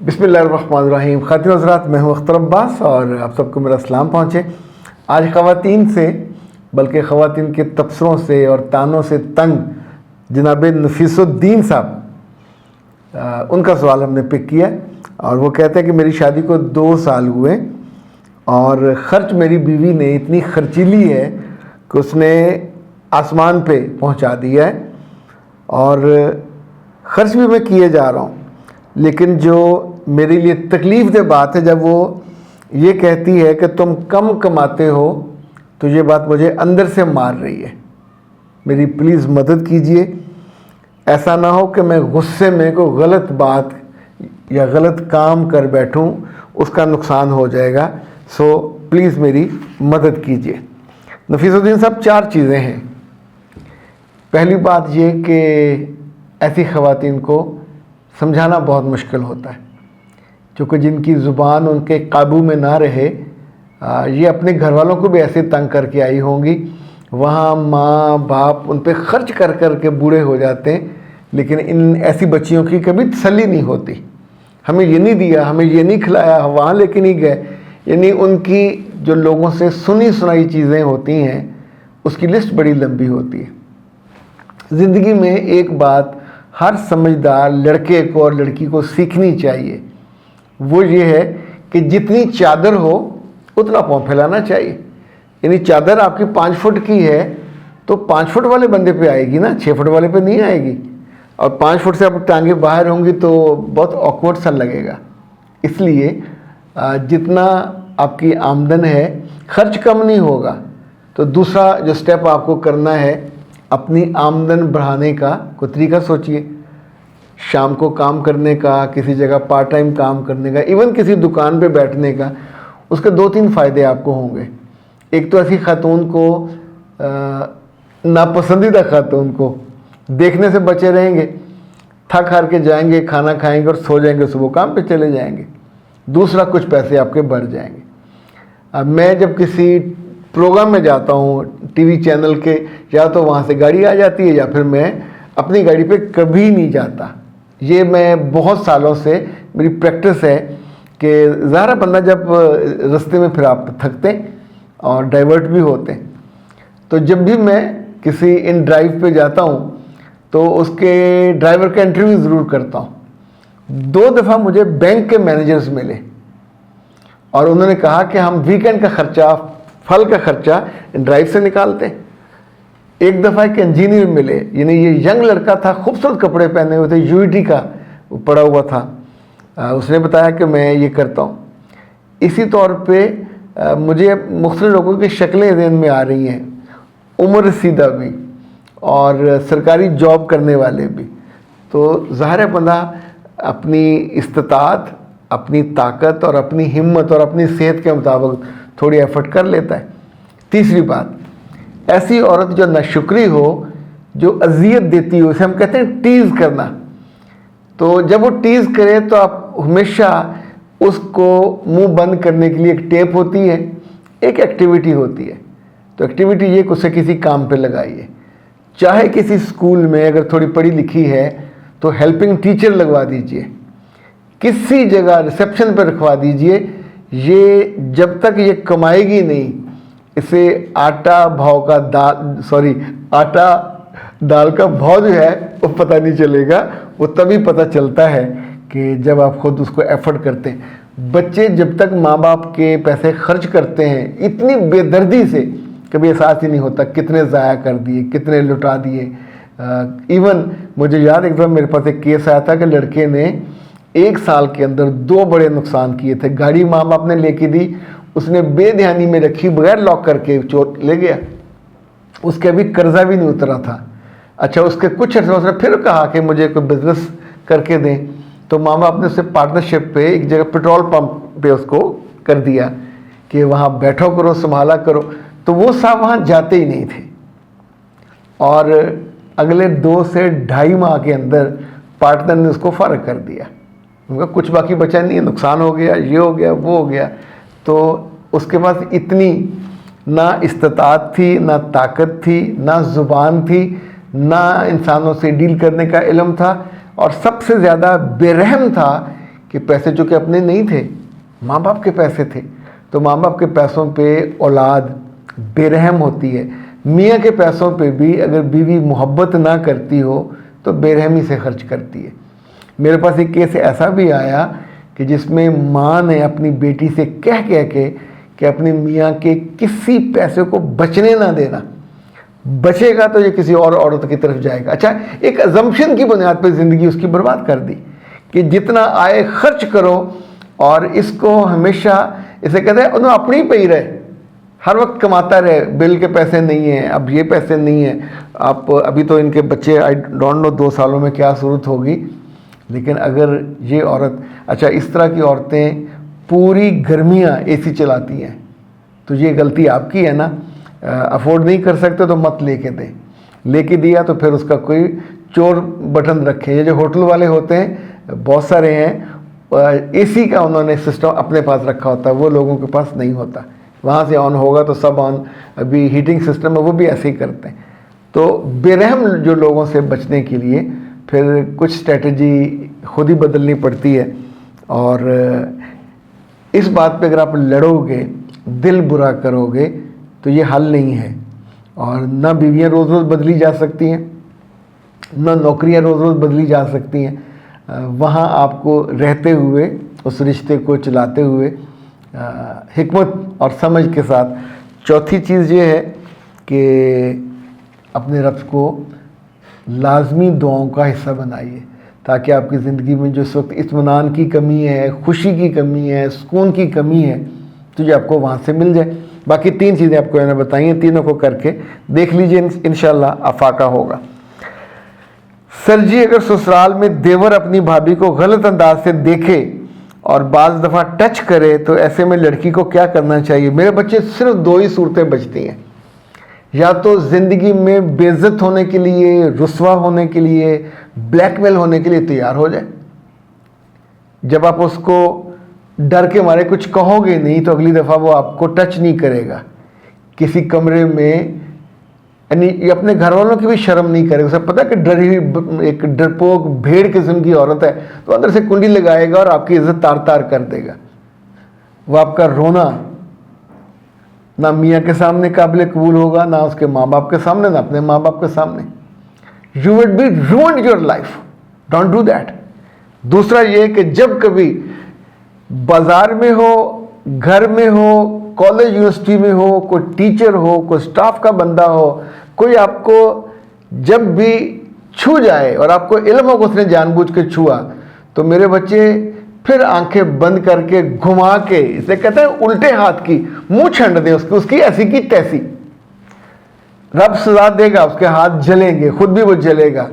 बिस्मिल्लाहिर्रहमानिर्रहीम। ख़ातिन हज़रात, मैं हूँ अख्तर अब्बास और आप सबको मेरा सलाम पहुँचे। आज ख़वातीन से बल्कि ख़वातीन के तबसरों से और तानों से तंग जनाब नफीसुद्दीन साहब, उनका सवाल हमने पिक किया और वो कहते हैं कि मेरी शादी को 2 साल हुए और ख़र्च मेरी बीवी ने इतनी खर्चीली है कि उसने आसमान पे पहुंचा दिया है और ख़र्च भी मैं किए जा रहा हूं, लेकिन जो मेरे लिए तकलीफ़ दह बात है जब वो ये कहती है कि तुम कम कमाते हो, तो ये बात मुझे अंदर से मार रही है। मेरी प्लीज़ मदद कीजिए। ऐसा ना हो कि मैं गुस्से में कोई गलत बात या गलत काम कर बैठूं, उसका नुकसान हो जाएगा। सो प्लीज़ मेरी मदद कीजिए। नफीसुद्दीन साहब, 4 चीज़ें हैं। पहली बात ये कि ऐसी ख़वातीन को समझाना बहुत मुश्किल होता है, क्योंकि जिनकी ज़ुबान उनके काबू में ना रहे, ये अपने घर वालों को भी ऐसे तंग करके आई होंगी। वहाँ माँ बाप उन पे ख़र्च कर कर के बूढ़े हो जाते हैं, लेकिन इन ऐसी बच्चियों की कभी तसल्ली नहीं होती। हमें ये नहीं दिया, हमें ये नहीं खिलाया, वहाँ लेके नहीं गए। यानी उनकी जो लोगों से सुनी सुनाई चीज़ें होती हैं, उसकी लिस्ट बड़ी लंबी होती है। ज़िंदगी में एक बात हर समझदार लड़के को और लड़की को सीखनी चाहिए, वो ये है कि जितनी चादर हो उतना पाँव फैलाना चाहिए। यानी चादर आपकी 5 फुट की है तो 5 फुट वाले बंदे पे आएगी ना, 6 फुट वाले पे नहीं आएगी। और 5 फुट से आप टांगे बाहर होंगी तो बहुत ऑकवर्ड सा लगेगा। इसलिए जितना आपकी आमदन है, खर्च कम नहीं होगा। तो दूसरा जो स्टेप आपको करना है, अपनी आमदन बढ़ाने का कोई तरीका सोचिए। शाम को काम करने का, किसी जगह पार्ट टाइम काम करने का, इवन किसी दुकान पे बैठने का। उसके 2-3 फ़ायदे आपको होंगे। एक तो ऐसी खातून को, नापसंदीदा खातून को देखने से बचे रहेंगे। थक हार के जाएंगे, खाना खाएंगे और सो जाएंगे, सुबह काम पे चले जाएंगे। दूसरा, कुछ पैसे आपके बढ़ जाएंगे। अब मैं जब किसी प्रोग्राम में जाता हूँ टीवी चैनल के, या तो वहाँ से गाड़ी आ जाती है या फिर मैं अपनी गाड़ी पे कभी नहीं जाता। ये मैं बहुत सालों से मेरी प्रैक्टिस है कि ज़ाहिर बंदा जब रास्ते में फिर आप थकते हैं और डाइवर्ट भी होते हैं, तो जब भी मैं किसी इन ड्राइव पे जाता हूँ तो उसके ड्राइवर का इंटरव्यू ज़रूर करता हूँ। 2 दफ़ा मुझे बैंक के मैनेजर्स मिले और उन्होंने कहा कि हम वीकेंड का खर्चा, फल का खर्चा ड्राइव से निकालते हैं। एक दफ़ा एक इंजीनियर मिले, यानी ये यंग लड़का था, खूबसूरत कपड़े पहने हुए थे, यूईटी का पड़ा हुआ था। उसने बताया कि मैं ये करता हूँ। इसी तौर पे मुझे मुख्तलिफ लोगों की शक्लें ज़हन में आ रही हैं, उम्र रसीदा भी और सरकारी जॉब करने वाले भी। तो ज़ाहिर बंदा अपनी इस्तिताअत, अपनी ताकत और अपनी हिम्मत और अपनी सेहत के मुताबिक थोड़ी एफर्ट कर लेता है। तीसरी बात, ऐसी औरत जो नाशुक्री हो, जो अजियत देती हो, इसे हम कहते हैं टीज़ करना। तो जब वो टीज़ करे तो आप हमेशा उसको मुंह बंद करने के लिए एक टेप होती है, एक एक्टिविटी होती है। तो एक्टिविटी ये कि उसे किसी काम पे लगाइए। चाहे किसी स्कूल में अगर थोड़ी पढ़ी लिखी है तो हेल्पिंग टीचर लगवा दीजिए, किसी जगह रिसेप्शन पर रखवा दीजिए। ये जब तक ये कमाएगी नहीं, इसे आटा दाल का भाव जो है वो पता नहीं चलेगा। वो तभी पता चलता है कि जब आप खुद उसको एफर्ट करते हैं। बच्चे जब तक माँ बाप के पैसे खर्च करते हैं इतनी बेदर्दी से, कभी एहसास ही नहीं होता कितने ज़ाया कर दिए, कितने लुटा दिए। इवन मुझे याद, एक दफ़ा मेरे पास एक केस आया था कि लड़के ने 1 साल के अंदर 2 बड़े नुकसान किए थे। गाड़ी माँ बाप ने लेके दी, उसने बेध्यानी में रखी, बगैर लॉक करके चोर ले गया। उसके अभी कर्जा भी नहीं उतरा था। अच्छा, उसके कुछ अर्से उसने फिर कहा कि मुझे कोई बिजनेस करके दें, तो माँ बाप ने उसे पार्टनरशिप पे एक जगह पेट्रोल पंप पे उसको कर दिया कि वहाँ बैठो करो, संभाला करो। तो वो साहब वहाँ जाते ही नहीं थे और अगले 2 से 2.5 माह के अंदर पार्टनर ने उसको फ़र्क कर दिया। उनका कुछ बाकी बचा नहीं है, नुकसान हो गया, ये हो गया, वो हो गया। तो उसके पास इतनी ना इस्तिताअत थी, ना ताकत थी, ना ज़ुबान थी, ना इंसानों से डील करने का इल्म था, और सबसे ज़्यादा बेरहम था कि पैसे चूँकि अपने नहीं थे, माँ बाप के पैसे थे, तो माँ बाप के पैसों पे औलाद बेरहम होती है। मियाँ के पैसों पे भी अगर बीवी मोहब्बत ना करती हो तो बेरहमी से खर्च करती है। मेरे पास एक केस ऐसा भी आया कि जिसमें माँ ने अपनी बेटी से कह के कि अपने मियाँ के किसी पैसे को बचने ना देना, बचेगा तो ये किसी और औरत की तरफ जाएगा। अच्छा, एक अजम्पशन की बुनियाद पर ज़िंदगी उसकी बर्बाद कर दी कि जितना आए खर्च करो और इसको हमेशा, इसे कहते हैं उन्हें अपनी पे ही रहे, हर वक्त कमाता रहे। बिल के पैसे नहीं हैं, अब ये पैसे नहीं हैं, आप अभी तो इनके बच्चे आई डोंट नो 2 सालों में क्या सूरत होगी। लेकिन अगर ये औरत, अच्छा इस तरह की औरतें पूरी गर्मियाँ एसी चलाती हैं, तो ये गलती आपकी है ना। अफोर्ड नहीं कर सकते तो मत लेके दें, लेके दिया तो फिर उसका कोई चोर बटन रखे। ये जो होटल वाले होते हैं बहुत सारे हैं, एसी का उन्होंने सिस्टम अपने पास रखा होता है, वो लोगों के पास नहीं होता। वहाँ से ऑन होगा तो सब ऑन, अभी हीटिंग सिस्टम है वो भी ऐसे ही करते हैं। तो बेरहम जो लोगों से बचने के लिए फिर कुछ स्ट्रेटजी खुद ही बदलनी पड़ती है। और इस बात पे अगर आप लड़ोगे, दिल बुरा करोगे, तो ये हल नहीं है। और ना बीवियाँ रोज़ रोज़ बदली जा सकती हैं, ना नौकरियाँ रोज़ रोज़ बदली जा सकती हैं। वहाँ आपको रहते हुए, उस रिश्ते को चलाते हुए हिकमत और समझ के साथ। चौथी चीज़ ये है कि अपने रब को लाजमी दुआओं का हिस्सा बनाइए, ताकि आपकी ज़िंदगी में जो इस वक्त इत्मीनान की कमी है, खुशी की कमी है, सुकून की कमी है, तो ये आपको वहाँ से मिल जाए। बाकी 3 चीज़ें आपको मैंने बताई हैं, तीनों को करके देख लीजिए, इंशाल्लाह अफाका होगा। सर जी, अगर ससुराल में देवर अपनी भाभी को गलत अंदाज से देखे और बाज़ दफ़ा टच करे, तो ऐसे में लड़की को क्या करना चाहिए? मेरे बच्चे सिर्फ 2 ही सूरतें बचती हैं, या तो ज़िंदगी में बेइज्जत होने के लिए, रुस्वा होने के लिए, ब्लैकमेल होने के लिए तैयार हो जाए। जब आप उसको डर के मारे कुछ कहोगे नहीं, तो अगली दफ़ा वो आपको टच नहीं करेगा। किसी कमरे में, यानी ये अपने घर वालों की भी शर्म नहीं करेगा। उसे पता है कि डरी हुई, एक डरपोक भेड़ किस्म की औरत है, तो अंदर से कुंडी लगाएगा और आपकी इज्जत तार तार कर देगा। वो आपका रोना ना मियाँ के सामने काबिल कबूल होगा, ना उसके माँ बाप के सामने, ना अपने माँ बाप के सामने। You will be ruined your life, don't do that. दूसरा ये कि जब कभी बाजार में हो, घर में हो, कॉलेज यूनिवर्सिटी में हो, कोई टीचर हो, कोई स्टाफ का बंदा हो, कोई आपको जब भी छू जाए और आपको इल्म हो कि उसने जानबूझ के छुआ, तो मेरे बच्चे फिर आंखें बंद करके घुमा के, इसे कहते हैं उल्टे हाथ की, मुंह छंड दें उसकी ऐसी की तैसी। रब सजा देगा, उसके हाथ जलेंगे, खुद भी वो जलेगा।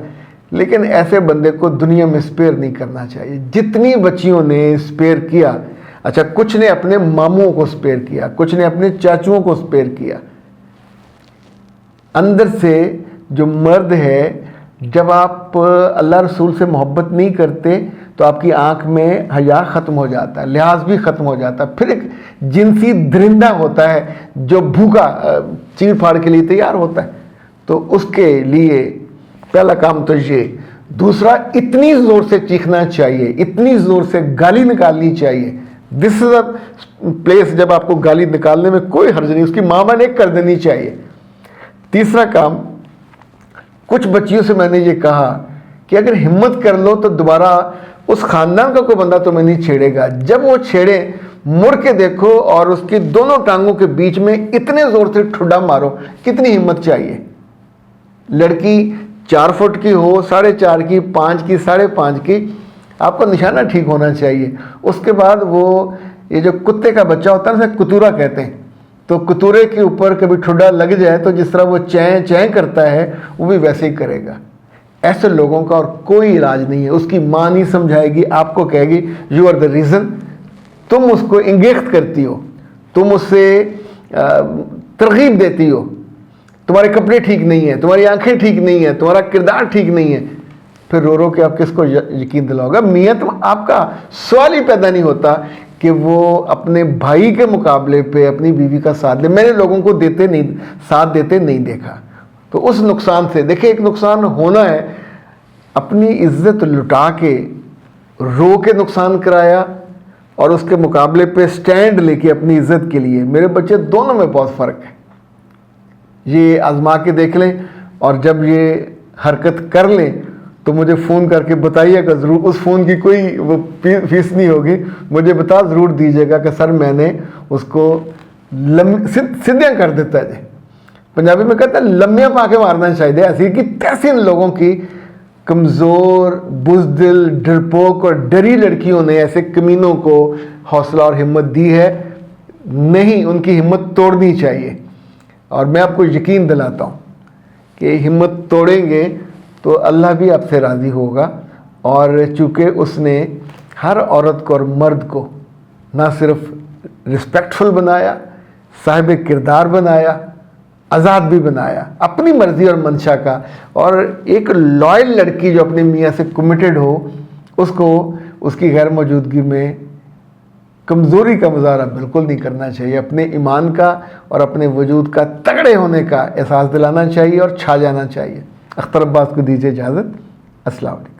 लेकिन ऐसे बंदे को दुनिया में स्पेयर नहीं करना चाहिए। जितनी बच्चियों ने स्पेयर किया, अच्छा कुछ ने अपने मामुओं को स्पेयर किया, कुछ ने अपने चाचुओं को स्पेयर किया। अंदर से जो मर्द है, जब आप अल्लाह रसूल से मोहब्बत नहीं करते तो आपकी आंख में हया ख़त्म हो जाता है, लिहाज भी ख़त्म हो जाता है। फिर एक जिनसी दरिंदा होता है जो भूखा चीड़ फाड़ के लिए तैयार होता है। तो उसके लिए पहला काम तो ये। दूसरा, इतनी ज़ोर से चीखना चाहिए, इतनी ज़ोर से गाली निकालनी चाहिए। दिस इज़ अ प्लेस जब आपको गाली निकालने में कोई हर्ज नहीं, उसकी माँ ने कर देनी चाहिए। तीसरा काम, कुछ बच्चियों से मैंने ये कहा कि अगर हिम्मत कर लो तो दोबारा उस ख़ानदान का कोई बंदा तुम्हें नहीं छेड़ेगा। जब वो छेड़े, मुड़ के देखो और उसकी दोनों टांगों के बीच में इतने ज़ोर से ठुड्डा मारो। कितनी हिम्मत चाहिए? लड़की 4 फुट की हो, 4.5 की, 5 की, 5.5 की, आपका निशाना ठीक होना चाहिए। उसके बाद वो ये जो कुत्ते का बच्चा होता है ना, कुतूरा कहते हैं, तो कुतूरे के ऊपर कभी ठुड्डा लग जाए तो जिस तरह वो चैं चैं करता है, वो भी वैसे ही करेगा। ऐसे लोगों का और कोई इलाज नहीं है। उसकी माँ नहीं समझाएगी, आपको कहेगी यू आर द रीज़न। तुम उसको इंगेख्त करती हो, तुम उससे तरगीब देती हो, तुम्हारे कपड़े ठीक नहीं है, तुम्हारी आंखें ठीक नहीं है, तुम्हारा किरदार ठीक नहीं है, फिर रो रो के आप किसको यकीन दिलाओगे? मियाँ तो आपका सवाल ही पैदा नहीं होता कि वो अपने भाई के मुकाबले पे अपनी बीवी का साथ दे। मैंने लोगों को साथ देते नहीं देखा। तो उस नुकसान से देखिए, एक नुकसान होना है, अपनी इज्जत लुटा के रो के नुकसान कराया और उसके मुकाबले पे स्टैंड लेके अपनी इज्जत के लिए। मेरे बच्चे दोनों में बहुत फ़र्क है, ये आजमा के देख लें और जब ये हरकत कर लें तो मुझे फ़ोन करके बताइएगा ज़रूर। उस फ़ोन की कोई वो फीस नहीं होगी, मुझे बता ज़रूर दीजिएगा कि सर मैंने उसको सीधियाँ कर देता है। पंजाबी में कहते हैं लम्बियाँ पा के मारना चाहिए। ऐसी कि तैसे इन लोगों की कमज़ोर, बुज़दिल, डरपोक और डरी लड़कियों ने ऐसे कमीनों को हौसला और हिम्मत दी है। नहीं, उनकी हिम्मत तोड़नी चाहिए। और मैं आपको यकीन दिलाता हूँ कि हिम्मत तोड़ेंगे तो अल्लाह भी आपसे राज़ी होगा। और चूँकि उसने हर औरत को और मर्द को ना सिर्फ रिस्पेक्टफुल बनाया, साहिब किरदार बनाया, आज़ाद भी बनाया अपनी मर्ज़ी और मंशा का। और एक लॉयल लड़की जो अपने मियाँ से कमिटेड हो, उसको उसकी गैर मौजूदगी में कमज़ोरी का मुजाहरा बिल्कुल नहीं करना चाहिए। अपने ईमान का और अपने वजूद का तगड़े होने का एहसास दिलाना चाहिए और छा जाना चाहिए। अख्तर अब्बास को दीजिए इजाज़त। अस्सलाम वालेकुम।